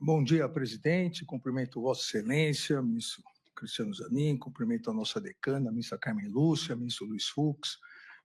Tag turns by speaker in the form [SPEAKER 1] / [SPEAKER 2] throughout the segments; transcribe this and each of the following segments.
[SPEAKER 1] Bom dia, presidente. Cumprimento Vossa Excelência, ministro Cristiano Zanin, cumprimento a nossa decana, a ministra Carmen Lúcia, ministro Luiz Fux,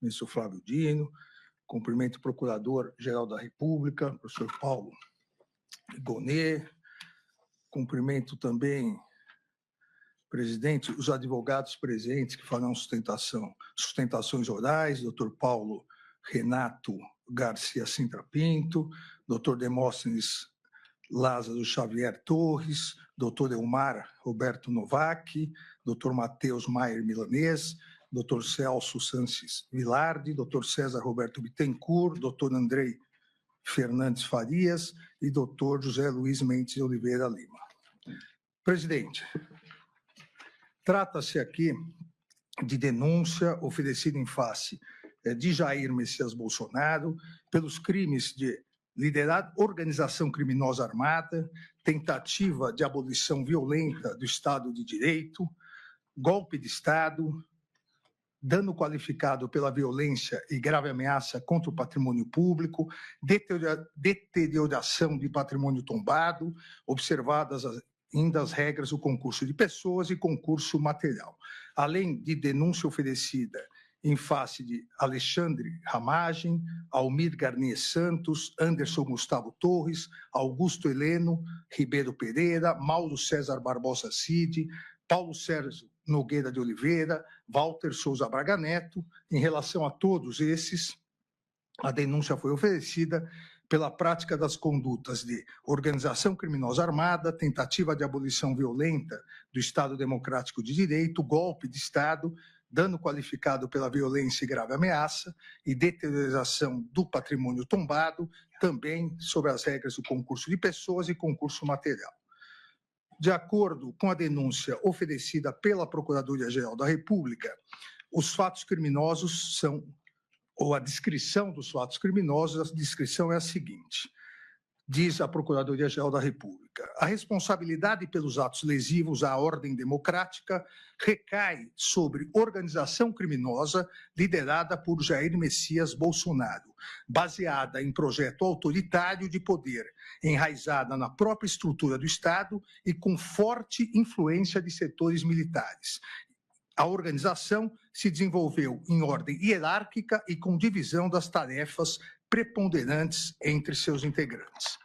[SPEAKER 1] ministro Flávio Dino, cumprimento o Procurador-Geral da República, professor Paulo Gonet, cumprimento também, presidente, os advogados presentes que farão sustentações orais, doutor Paulo Renato Garcia Sintra Pinto, doutor Demóstenes Lázaro Xavier Torres, Dr. Elmar Roberto Novak, Dr. Matheus Maier Milanês, Dr. Celso Sanches Vilardi, Dr. César Roberto Bittencourt, Dr. Andrei Fernandes Farias e Dr. José Luiz Mendes de Oliveira Lima. Presidente, trata-se aqui de denúncia oferecida em face de Jair Messias Bolsonaro pelos crimes de liderar organização criminosa armada, tentativa de abolição violenta do Estado de Direito, golpe de Estado, dano qualificado pela violência e grave ameaça contra o patrimônio público, deterioração de patrimônio tombado, observadas ainda as regras do concurso de pessoas e concurso material, além de denúncia oferecida em face de Alexandre Ramagem, Almir Garnier Santos, Anderson Gustavo Torres, Augusto Heleno Ribeiro Pereira, Mauro César Barbosa Cid, Paulo Sérgio Nogueira de Oliveira, Walter Souza Braga Neto. Em relação a todos esses, a denúncia foi oferecida pela prática das condutas de organização criminosa armada, tentativa de abolição violenta do Estado Democrático de Direito, golpe de Estado, dano qualificado pela violência e grave ameaça e deterioração do patrimônio tombado, também sobre as regras do concurso de pessoas e concurso material. De acordo com a denúncia oferecida pela Procuradoria-Geral da República, os fatos criminosos são, ou a descrição dos fatos criminosos, a descrição é a seguinte: diz a Procuradoria-Geral da República, a responsabilidade pelos atos lesivos à ordem democrática recai sobre organização criminosa liderada por Jair Messias Bolsonaro, baseada em projeto autoritário de poder, enraizada na própria estrutura do Estado e com forte influência de setores militares. A organização se desenvolveu em ordem hierárquica e com divisão das tarefas preponderantes entre seus integrantes.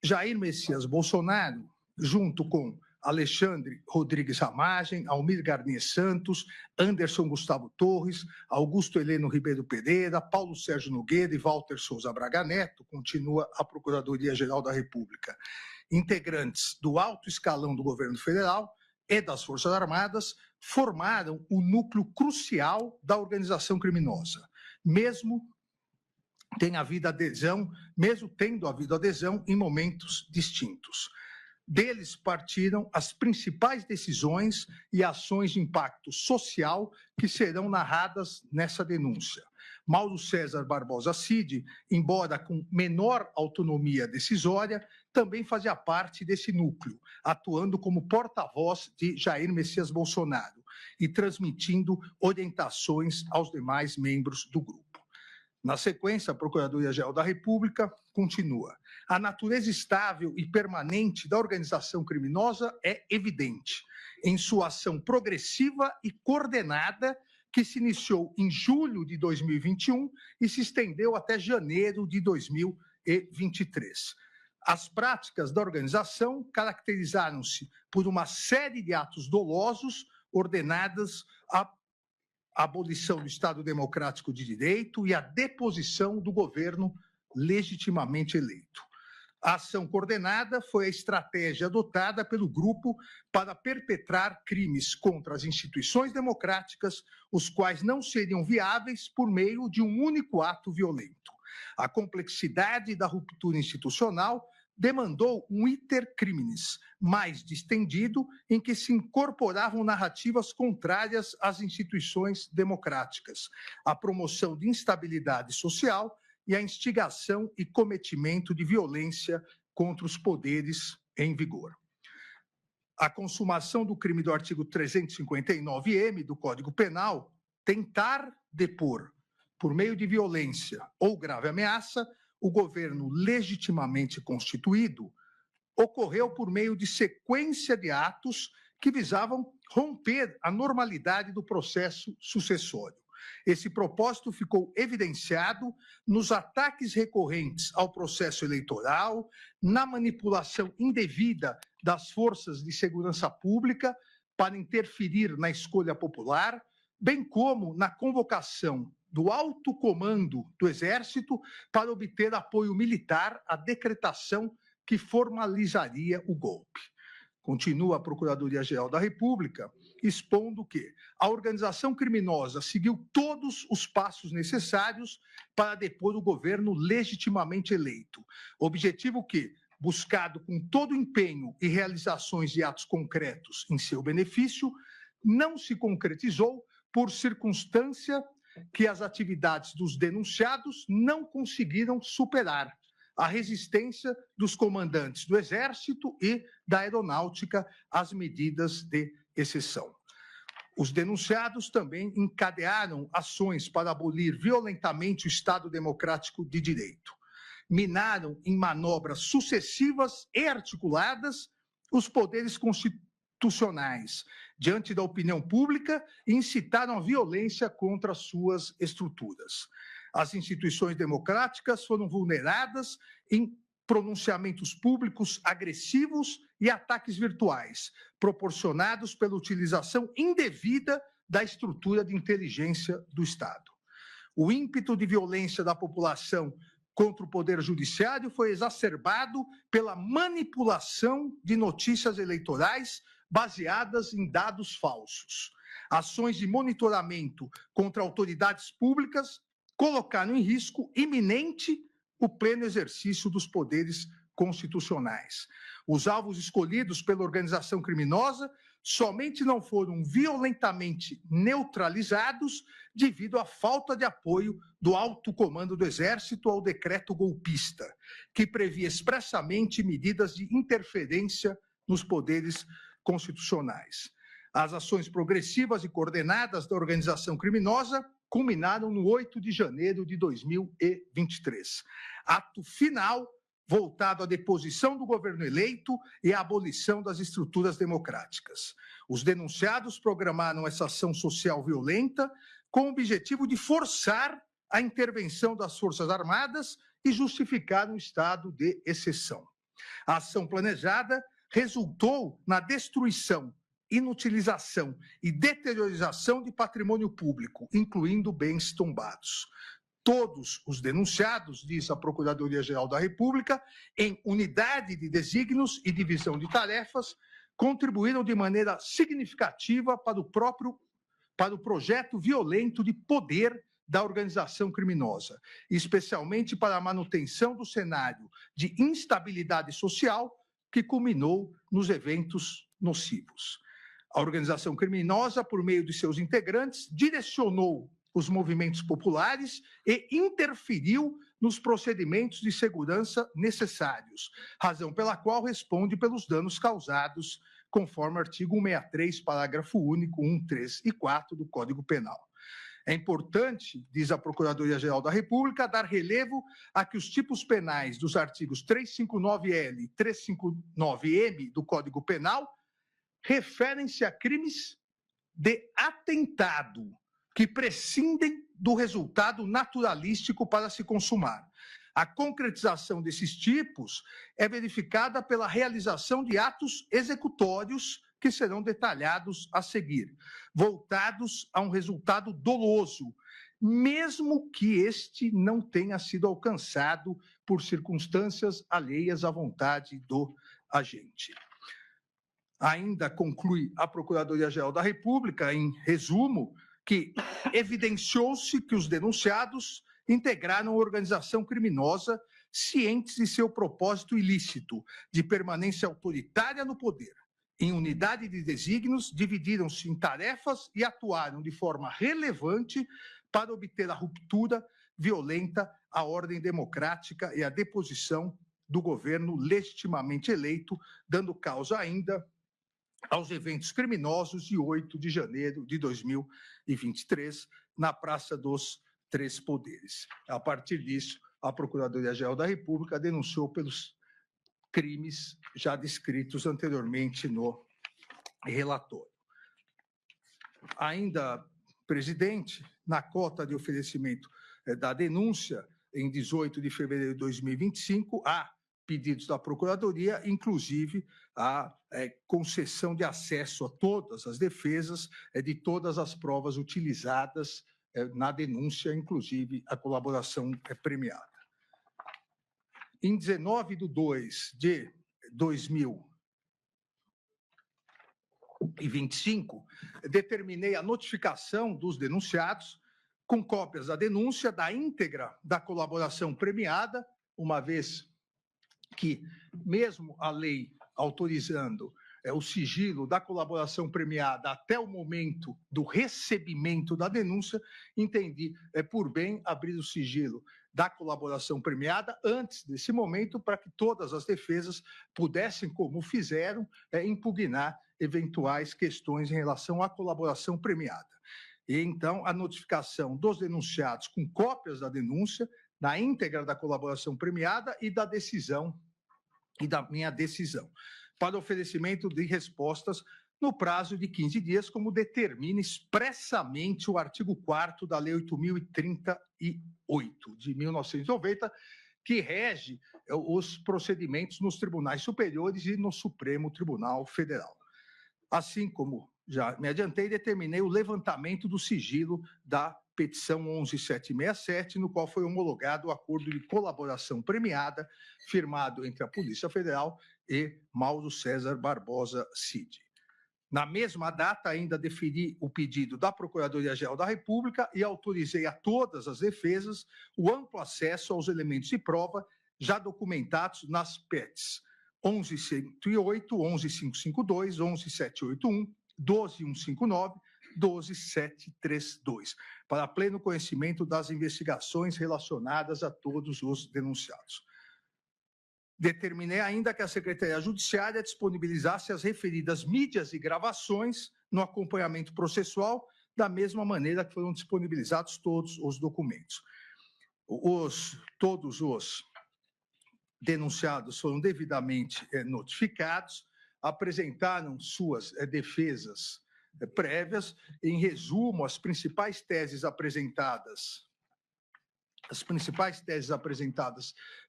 [SPEAKER 1] Jair Messias Bolsonaro, junto com Alexandre Rodrigues Ramagem, Almir Garnier Santos, Anderson Gustavo Torres, Augusto Heleno Ribeiro Pereira, Paulo Sérgio Nogueira e Walter Souza Braga Neto, continua a Procuradoria-Geral da República, integrantes do alto escalão do governo federal e das Forças Armadas, formaram o núcleo crucial da organização criminosa, mesmo tendo havido adesão em momentos distintos. Deles partiram as principais decisões e ações de impacto social que serão narradas nessa denúncia. Mauro César Barbosa Cid, embora com menor autonomia decisória, também fazia parte desse núcleo, atuando como porta-voz de Jair Messias Bolsonaro e transmitindo orientações aos demais membros do grupo. Na sequência, a Procuradoria-Geral da República continua. A natureza estável e permanente da organização criminosa é evidente em sua ação progressiva e coordenada que se iniciou em julho de 2021 e se estendeu até janeiro de 2023. As práticas da organização caracterizaram-se por uma série de atos dolosos ordenados a abolição do Estado Democrático de Direito e a deposição do governo legitimamente eleito. A ação coordenada foi a estratégia adotada pelo grupo para perpetrar crimes contra as instituições democráticas, os quais não seriam viáveis por meio de um único ato violento. A complexidade da ruptura institucional demandou um iter criminis mais distendido, em que se incorporavam narrativas contrárias às instituições democráticas, a promoção de instabilidade social e a instigação e cometimento de violência contra os poderes em vigor. A consumação do crime do artigo 359-M do Código Penal, tentar depor, por meio de violência ou grave ameaça, o governo legitimamente constituído, ocorreu por meio de sequência de atos que visavam romper a normalidade do processo sucessório. Esse propósito ficou evidenciado nos ataques recorrentes ao processo eleitoral, na manipulação indevida das forças de segurança pública para interferir na escolha popular, bem como na convocação do alto comando do Exército para obter apoio militar à decretação que formalizaria o golpe. Continua a Procuradoria-Geral da República expondo que a organização criminosa seguiu todos os passos necessários para depor o governo legitimamente eleito, objetivo que, buscado com todo empenho e realizações de atos concretos em seu benefício, não se concretizou por circunstância que as atividades dos denunciados não conseguiram superar a resistência dos comandantes do Exército e da Aeronáutica às medidas de exceção. Os denunciados também encadearam ações para abolir violentamente o Estado Democrático de Direito. Minaram em manobras sucessivas e articuladas os poderes constitucionais diante da opinião pública e incitaram a violência contra as suas estruturas. As instituições democráticas foram vulneradas em pronunciamentos públicos agressivos e ataques virtuais, proporcionados pela utilização indevida da estrutura de inteligência do Estado. O ímpeto de violência da população contra o Poder Judiciário foi exacerbado pela manipulação de notícias eleitorais baseadas em dados falsos. Ações de monitoramento contra autoridades públicas colocaram em risco iminente o pleno exercício dos poderes constitucionais. Os alvos escolhidos pela organização criminosa somente não foram violentamente neutralizados devido à falta de apoio do alto comando do Exército ao decreto golpista, que previa expressamente medidas de interferência nos poderes constitucionais. As ações progressivas e coordenadas da organização criminosa culminaram no 8 de janeiro de 2023. Ato final voltado à deposição do governo eleito e à abolição das estruturas democráticas. Os denunciados programaram essa ação social violenta com o objetivo de forçar a intervenção das Forças Armadas e justificar um estado de exceção. A ação planejada resultou na destruição, inutilização e deteriorização de patrimônio público, incluindo bens tombados. Todos os denunciados, diz a Procuradoria-Geral da República, em unidade de desígnios e divisão de tarefas, contribuíram de maneira significativa para o projeto violento de poder da organização criminosa, especialmente para a manutenção do cenário de instabilidade social que culminou nos eventos nocivos. A organização criminosa, por meio de seus integrantes, direcionou os movimentos populares e interferiu nos procedimentos de segurança necessários, razão pela qual responde pelos danos causados, conforme o artigo 163, parágrafo único, 1, 3 e 4 do Código Penal. É importante, diz a Procuradoria-Geral da República, dar relevo a que os tipos penais dos artigos 359-L e 359-M do Código Penal referem-se a crimes de atentado, que prescindem do resultado naturalístico para se consumar. A concretização desses tipos é verificada pela realização de atos executórios que serão detalhados a seguir, voltados a um resultado doloso, mesmo que este não tenha sido alcançado por circunstâncias alheias à vontade do agente. Ainda conclui a Procuradoria-Geral da República, em resumo, que evidenciou-se que os denunciados integraram a organização criminosa cientes de seu propósito ilícito de permanência autoritária no poder. Em unidade de desígnios, dividiram-se em tarefas e atuaram de forma relevante para obter a ruptura violenta à ordem democrática e a deposição do governo legitimamente eleito, dando causa ainda aos eventos criminosos de 8 de janeiro de 2023, na Praça dos Três Poderes. A partir disso, a Procuradoria-Geral da República denunciou pelos crimes já descritos anteriormente no relatório. Ainda, presidente, na cota de oferecimento da denúncia, em 18 de fevereiro de 2025, há pedidos da Procuradoria, inclusive a concessão de acesso a todas as defesas de todas as provas utilizadas na denúncia, inclusive a colaboração premiada. Em 19 de 2 de 2025, determinei a notificação dos denunciados com cópias da denúncia da íntegra da colaboração premiada, uma vez que, mesmo a lei autorizando o sigilo da colaboração premiada até o momento do recebimento da denúncia, entendi por bem abrir o sigilo da colaboração premiada antes desse momento, para que todas as defesas pudessem, como fizeram, impugnar eventuais questões em relação à colaboração premiada. E, então, a notificação dos denunciados com cópias da denúncia, na íntegra da colaboração premiada e da decisão, e da minha decisão, para oferecimento de respostas no prazo de 15 dias, como determina expressamente o artigo 4º da Lei 8.038, de 1990, que rege os procedimentos nos tribunais superiores e no Supremo Tribunal Federal. Assim como já me adiantei, determinei o levantamento do sigilo da petição 11.767, no qual foi homologado o acordo de colaboração premiada, firmado entre a Polícia Federal e Mauro César Barbosa Cid. Na mesma data, ainda deferi o pedido da Procuradoria-Geral da República e autorizei a todas as defesas o amplo acesso aos elementos de prova já documentados nas PETs 11.108, 11.552, 11.781, 12.159, 12.732, para pleno conhecimento das investigações relacionadas a todos os denunciados. Determinei ainda que a Secretaria Judiciária disponibilizasse as referidas mídias e gravações no acompanhamento processual, da mesma maneira que foram disponibilizados todos os documentos. Todos os denunciados foram devidamente notificados, apresentaram suas defesas prévias. Em resumo, as principais teses apresentadas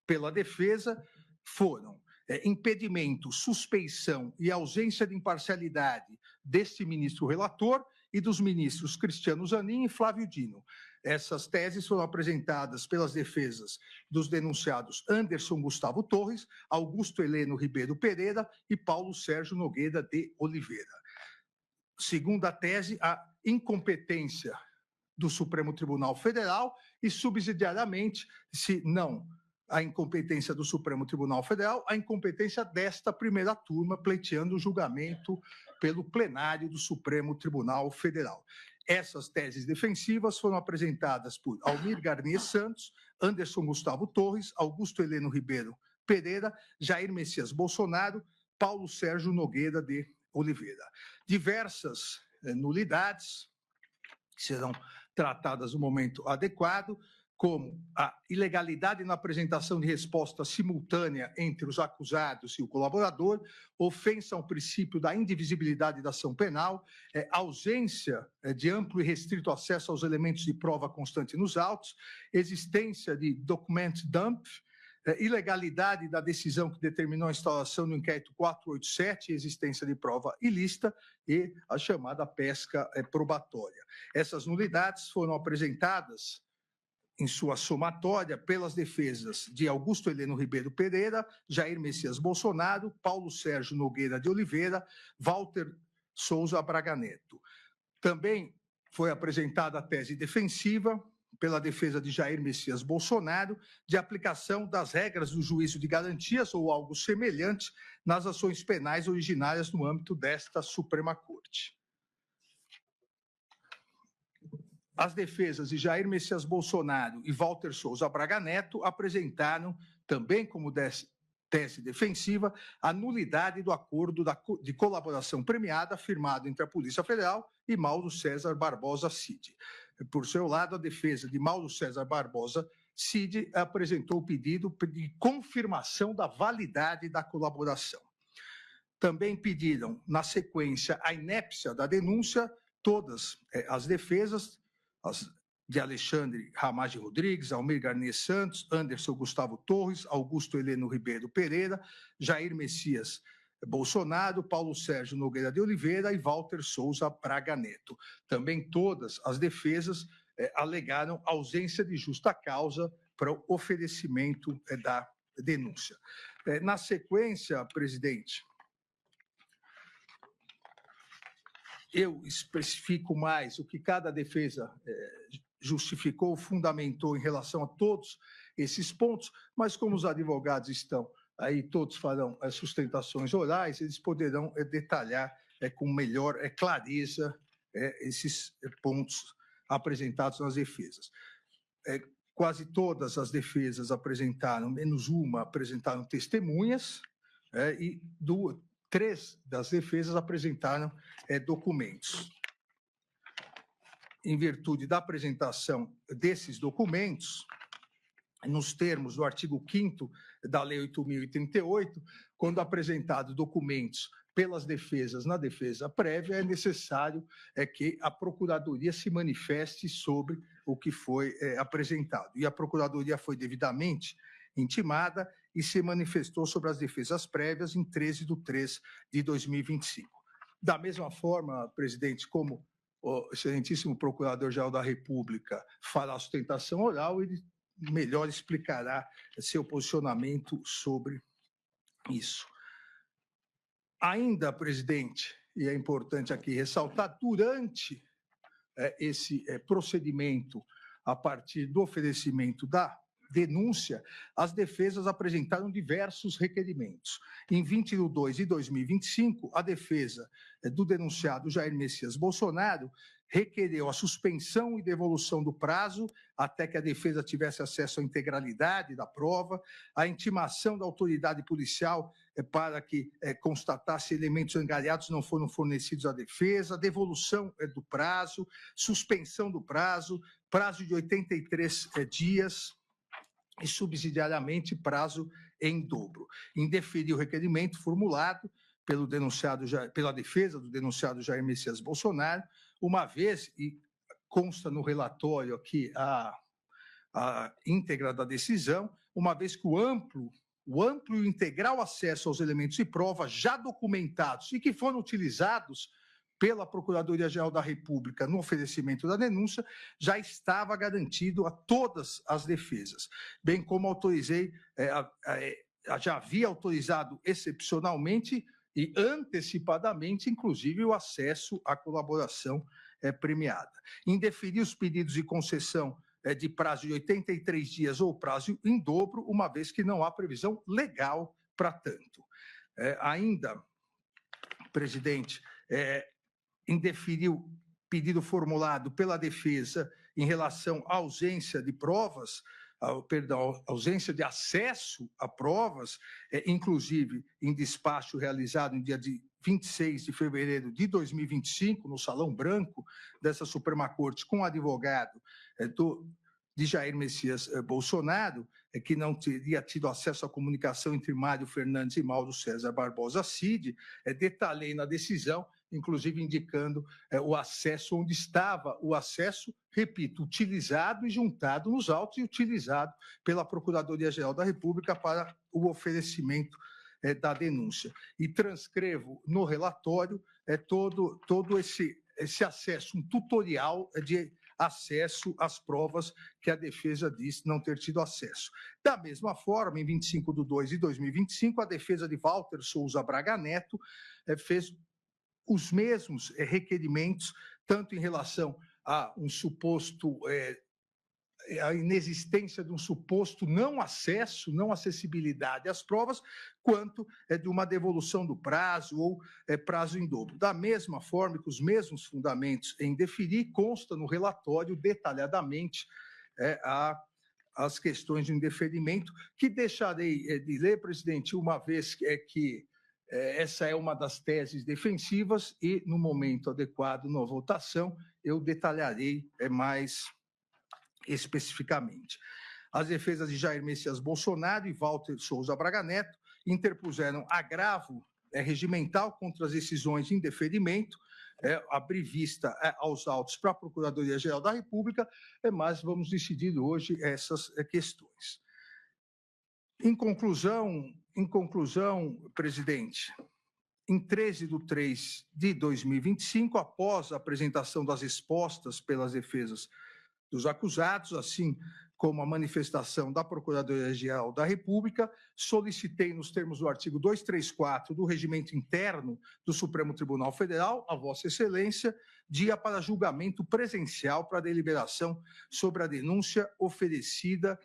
[SPEAKER 1] pela defesa foram impedimento, suspeição e ausência de imparcialidade deste ministro relator e dos ministros Cristiano Zanin e Flávio Dino. Essas teses foram apresentadas pelas defesas dos denunciados Anderson Gustavo Torres, Augusto Heleno Ribeiro Pereira e Paulo Sérgio Nogueira de Oliveira. Segunda tese, a incompetência do Supremo Tribunal Federal e, subsidiariamente, se não a incompetência do Supremo Tribunal Federal, a incompetência desta primeira turma, pleiteando o julgamento pelo plenário do Supremo Tribunal Federal. Essas teses defensivas foram apresentadas por Almir Garnier Santos, Anderson Gustavo Torres, Augusto Heleno Ribeiro Pereira, Jair Messias Bolsonaro, Paulo Sérgio Nogueira de Oliveira. Diversas nulidades que serão tratadas no momento adequado, como a ilegalidade na apresentação de resposta simultânea entre os acusados e o colaborador, ofensa ao princípio da indivisibilidade da ação penal, ausência de amplo e restrito acesso aos elementos de prova constante nos autos, existência de document dump, ilegalidade da decisão que determinou a instauração do inquérito 487, existência de prova ilícita e a chamada pesca probatória. Essas nulidades foram apresentadas em sua somatória pelas defesas de Augusto Heleno Ribeiro Pereira, Jair Messias Bolsonaro, Paulo Sérgio Nogueira de Oliveira, Walter Souza Braga Neto. Também foi apresentada a tese defensiva pela defesa de Jair Messias Bolsonaro, de aplicação das regras do juízo de garantias ou algo semelhante nas ações penais originárias no âmbito desta Suprema Corte. As defesas de Jair Messias Bolsonaro e Walter Souza Braga Neto apresentaram, também como tese defensiva, a nulidade do acordo de colaboração premiada firmado entre a Polícia Federal e Mauro César Barbosa Cid. Por seu lado, a defesa de Mauro César Barbosa CID apresentou o pedido de confirmação da validade da colaboração. Também pediram, na sequência, a inépcia da denúncia, todas as defesas, de Alexandre Ramage Rodrigues, Almir Garnier Santos, Anderson Gustavo Torres, Augusto Heleno Ribeiro Pereira, Jair Messias Bolsonaro, Paulo Sérgio Nogueira de Oliveira e Walter Souza Braga Neto. Também todas as defesas alegaram ausência de justa causa para o oferecimento da denúncia. Na sequência, presidente, eu especifico mais o que cada defesa justificou, fundamentou em relação a todos esses pontos, mas como os advogados estão aí, todos farão sustentações orais, eles poderão detalhar com melhor clareza esses pontos apresentados nas defesas. Quase todas as defesas apresentaram, menos uma, apresentaram testemunhas, e três das defesas apresentaram documentos. Em virtude da apresentação desses documentos, nos termos do artigo 5º da Lei 8.038, quando apresentados documentos pelas defesas na defesa prévia, é necessário que a Procuradoria se manifeste sobre o que foi apresentado. E a Procuradoria foi devidamente intimada e se manifestou sobre as defesas prévias em 13/3/2025. Da mesma forma, presidente, como o excelentíssimo Procurador-Geral da República fará a sustentação oral, ele melhor explicará seu posicionamento sobre isso. Ainda, presidente, e é importante aqui ressaltar, durante esse procedimento, a partir do oferecimento da denúncia, as defesas apresentaram diversos requerimentos. Em 20/2/2025, a defesa do denunciado Jair Messias Bolsonaro requereu a suspensão e devolução do prazo até que a defesa tivesse acesso à integralidade da prova, a intimação da autoridade policial para que constatasse elementos angariados não foram fornecidos à defesa, a devolução do prazo, suspensão do prazo, prazo de 83 dias, e subsidiariamente prazo em dobro. Indeferir o requerimento formulado pela defesa do denunciado Jair Messias Bolsonaro, uma vez, e consta no relatório aqui a íntegra da decisão, uma vez que o amplo e integral acesso aos elementos de prova já documentados e que foram utilizados pela Procuradoria-Geral da República no oferecimento da denúncia, já estava garantido a todas as defesas, bem como autorizei, já havia autorizado excepcionalmente e antecipadamente, inclusive, o acesso à colaboração premiada. Indeferir os pedidos de concessão de prazo de 83 dias ou prazo em dobro, uma vez que não há previsão legal para tanto. Ainda, presidente, indeferir o pedido formulado pela defesa em relação à ausência de provas, ausência de acesso a provas, inclusive em despacho realizado no dia 26 de fevereiro de 2025, no Salão Branco dessa Suprema Corte, com o advogado de Jair Messias Bolsonaro, que não teria tido acesso à comunicação entre Mário Fernandes e Mauro César Barbosa Cid, detalhei na decisão, inclusive indicando o acesso, onde estava o acesso, repito, utilizado e juntado nos autos e utilizado pela Procuradoria-Geral da República para o oferecimento da denúncia. E transcrevo no relatório todo esse acesso, um tutorial de acesso às provas que a defesa diz não ter tido acesso. Da mesma forma, em 25/2/2025, a defesa de Walter Souza Braga Neto fez os mesmos requerimentos, tanto em relação a um suposto, a inexistência de um suposto não acesso, não acessibilidade às provas, quanto de uma devolução do prazo ou prazo em dobro. Da mesma forma, com os mesmos fundamentos em deferir, consta no relatório detalhadamente as questões de indeferimento, que deixarei de ler, presidente, uma vez que essa é uma das teses defensivas e, no momento adequado, na votação, eu detalharei mais especificamente. As defesas de Jair Messias Bolsonaro e Walter Souza Braga Neto interpuseram agravo regimental contra as decisões de indeferimento, abrir vista aos autos para a Procuradoria-Geral da República, mas vamos decidir hoje essas questões. Em conclusão, presidente, em 13/3/2025, após a apresentação das respostas pelas defesas dos acusados, assim como a manifestação da Procuradoria-Geral da República, solicitei, nos termos do artigo 234 do Regimento Interno do Supremo Tribunal Federal, a Vossa Excelência, dia para julgamento presencial para deliberação sobre a denúncia oferecida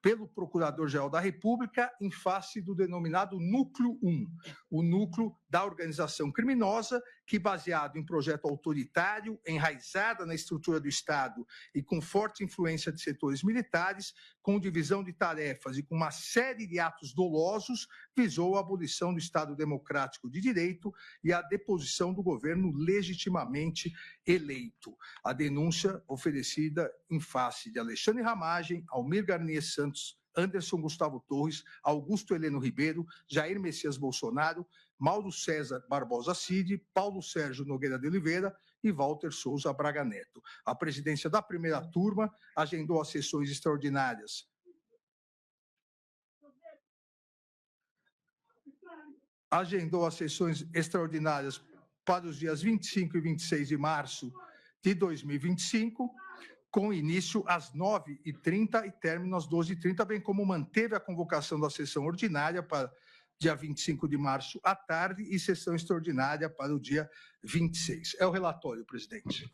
[SPEAKER 1] pelo Procurador-Geral da República em face do denominado Núcleo 1, o núcleo da organização criminosa que, baseado em projeto autoritário, enraizada na estrutura do Estado e com forte influência de setores militares, com divisão de tarefas e com uma série de atos dolosos, visou a abolição do Estado democrático de direito e a deposição do governo legitimamente eleito. A denúncia oferecida em face de Alexandre Ramagem, Almir Garnier Santos, Anderson Gustavo Torres, Augusto Heleno Ribeiro, Jair Messias Bolsonaro, Mauro César Barbosa Cid, Paulo Sérgio Nogueira de Oliveira e Walter Souza Braga Neto. A presidência da primeira turma agendou as sessões extraordinárias para os dias 25 e 26 de março de 2025, com início às 9h30 e término às 12h30, bem como manteve a convocação da sessão ordinária para dia 25 de março à tarde e sessão extraordinária para o dia 26. É o relatório, presidente.